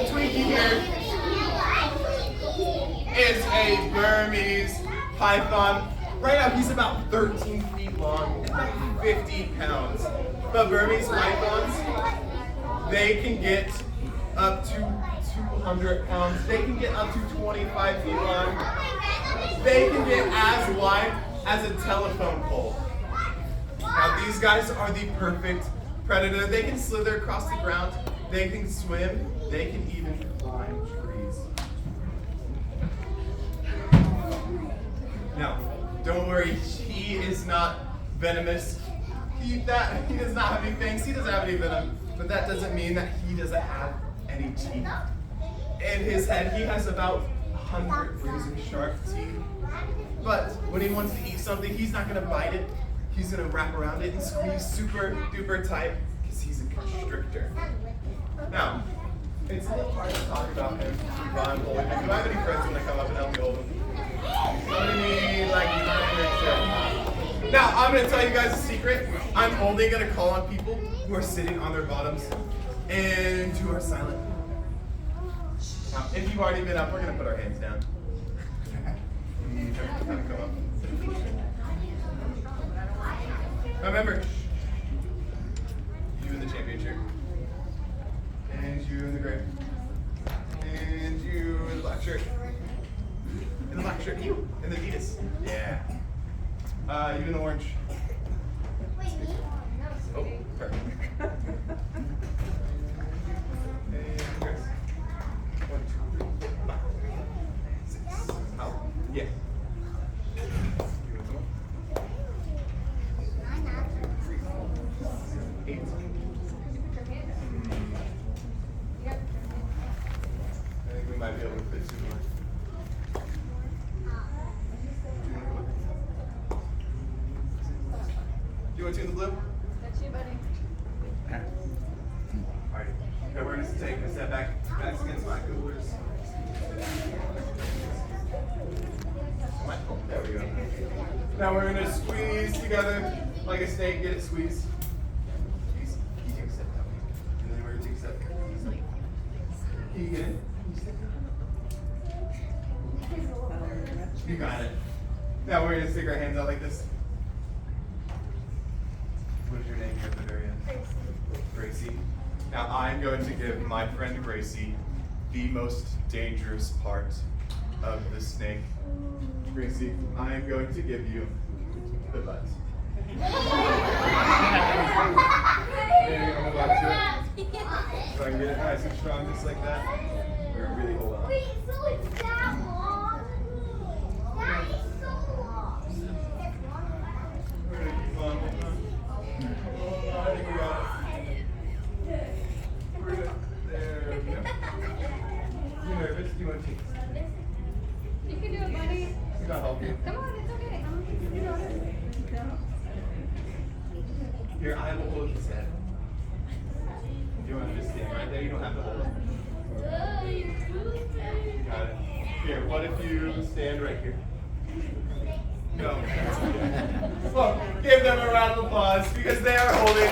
Twinkie here is a Burmese python. Right now he's about 13 feet long and about 50 pounds. But Burmese pythons, they can get up to 200 pounds. They can get up to 25 feet long. They can get as wide as a telephone pole. Now these guys are the perfect predator. They can slither across the ground. They can swim. They can even climb trees. Now, don't worry, he is not venomous. He does not have any fangs. He doesn't have any venom. But that doesn't mean that he doesn't have any teeth. In his head, he has about 100 razor sharp teeth. But when he wants to eat something, he's not going to bite it. He's going to wrap around it and squeeze super duper tight because he's a constrictor. Now, it's a little hard to talk about him while I'm holding him. Do I have any friends when they come up and help me hold him? Somebody like 9 or 10. Now, I'm going to tell you guys a secret. I'm only going to call on people who are sitting on their bottoms and who are silent. Now, if you've already been up, we're going to put our hands down. Come up. Remember, you in the championship, and you in the gray, and you in the black shirt, in the black shirt, you in the Adidas, yeah. You in the orange. Oh, perfect. And Chris. 1, 2, 3, 4, 5, 6. Out. Yeah. Might be able to fit two more. Do you want two in the blue? That's you, buddy. Alright. Okay, we're going to take a step back against my coolers. There we go. Now we're going to squeeze together like a snake. Get it squeezed. Easy. Take a step that way. And then we're going to take a step. Easy. Can you get it? You got it. Now we're going to stick our hands out like this. What is your name here at the very end? Gracie. Now I'm going to give my friend Gracie the most dangerous part of the snake. Gracie, I am going to give you the butt. There you go, hold on to it. So I can get it nice and strong just like that. We're really hold on. Wait, so it's that long? That is so long. We're going to keep on holding on. Hold on, I think we got it. We're good. There we go. You nervous? Do you want to take? You can do it, buddy. We got help you. Come on, it's okay. You know it. Here, I will hold his head. You want to just stand right there? You don't have to hold him. Got it. Here, what if you stand right here? No. Well, give them a round of applause because they are holding